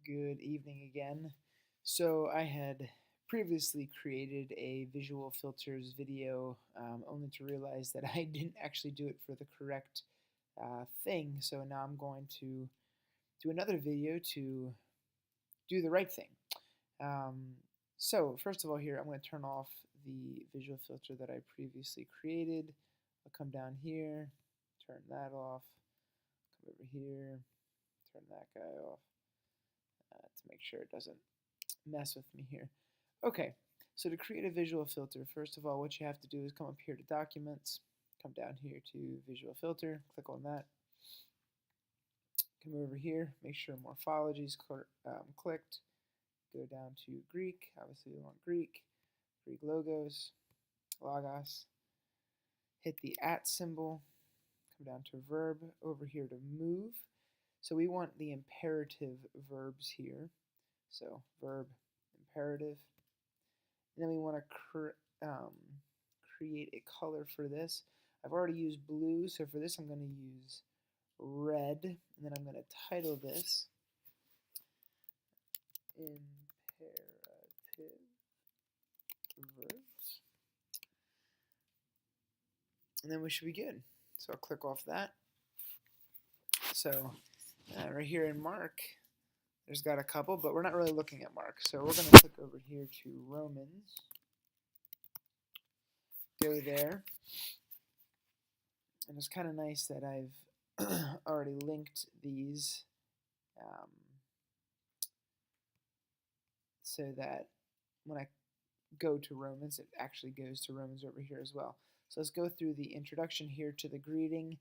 Good evening again. So I had previously created a visual filters video only to realize that I didn't actually do it for the correct thing. So now I'm going to do another video to do the right thing. Um, so first of all here, I'm going to turn off the visual filter that I previously created. I'll come down here, turn that off, come over here, turn that guy off. To make sure it doesn't mess with me here. Okay, so to create a visual filter, first of all, what you have to do is come up here to Documents, come down here to Visual Filter, click on that, come over here, make sure Morphology is clicked, go down to Greek, obviously we want Greek logos, logos, hit the @ symbol, come down to Verb, over here to Move. So we want the imperative verbs here. So verb, imperative. And then we want to create a color for this. I've already used blue, so for this I'm going to use red. And then I'm going to title this Imperative Verbs. And then we should be good. So I'll click off that. So right here in Mark, there's got a couple, but we're not really looking at Mark. So we're going to click over here to Romans, go there. And it's kind of nice that I've already linked these so that when I go to Romans, it actually goes to Romans over here as well. So let's go through the introduction here to the greeting.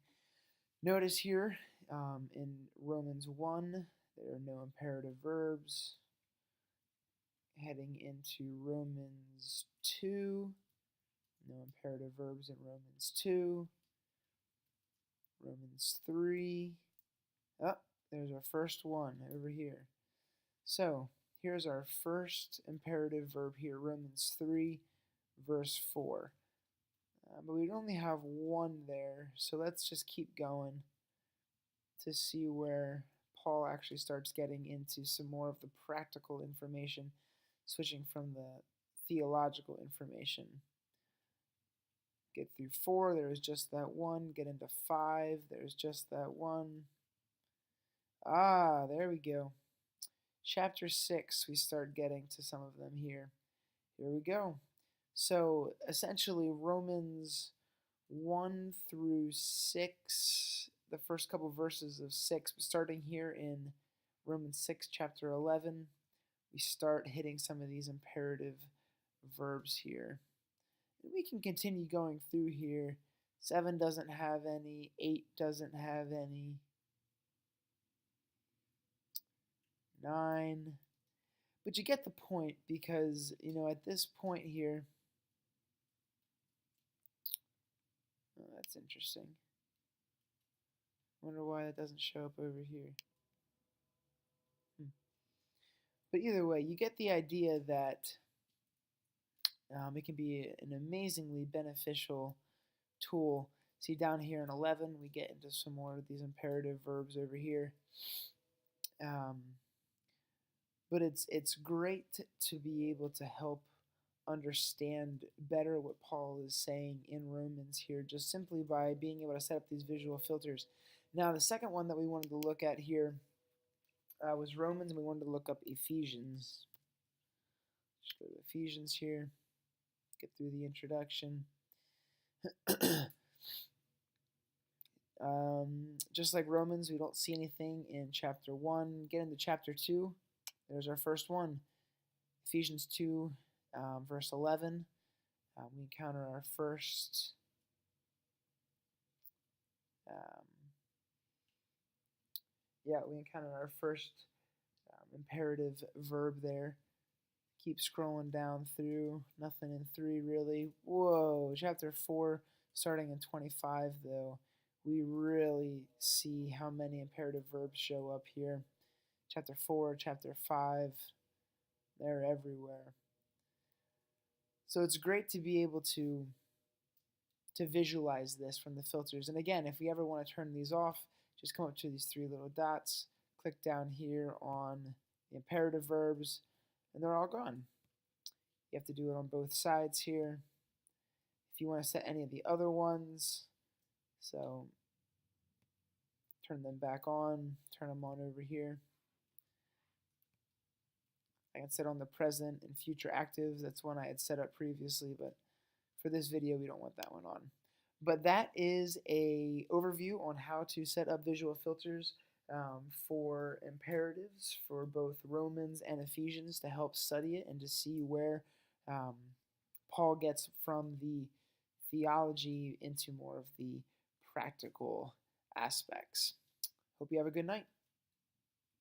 Notice here in Romans 1, there are no imperative verbs. Heading into Romans 2, no imperative verbs in Romans 2. Romans 3, there's our first one over here. So here's our first imperative verb here, Romans 3, verse 4. But we only have one there, so let's just keep going to see where Paul actually starts getting into some more of the practical information, switching from the theological information. Get through 4, there's just that one. Get into 5, there's just that one. There we go. Chapter 6, we start getting to some of them here. Here we go. So essentially Romans 1 through 6, the first couple verses of 6, starting here in Romans 6, chapter 11, we start hitting some of these imperative verbs here. And we can continue going through here. 7 doesn't have any, 8 doesn't have any, 9. But you get the point because, at this point here, that's interesting. Wonder why that doesn't show up over here. But either way, you get the idea that it can be an amazingly beneficial tool. See down here in 11, we get into some more of these imperative verbs over here. But it's great to be able to help understand better what Paul is saying in Romans here, just simply by being able to set up these visual filters. Now, the second one that we wanted to look at here was Romans, and we wanted to look up Ephesians. Just go to Ephesians here, get through the introduction. Just like Romans, we don't see anything in chapter 1. Get into chapter 2. There's our first one. Ephesians 2, verse 11. We encounter our first imperative verb there. Keep scrolling down through. Nothing in 3 really. Whoa, chapter 4, starting in 25 though, we really see how many imperative verbs show up here. Chapter 4, chapter 5, they're everywhere. So it's great to be able to visualize this from the filters. And again, if we ever want to turn these off, just come up to these 3 little dots, click down here on the imperative verbs, and they're all gone. You have to do it on both sides here. If you want to set any of the other ones, so turn them back on, turn them on over here. I can set on the present and future actives. That's one I had set up previously, but for this video, we don't want that one on. But that is a overview on how to set up visual filters for imperatives for both Romans and Ephesians to help study it and to see where Paul gets from the theology into more of the practical aspects. Hope you have a good night.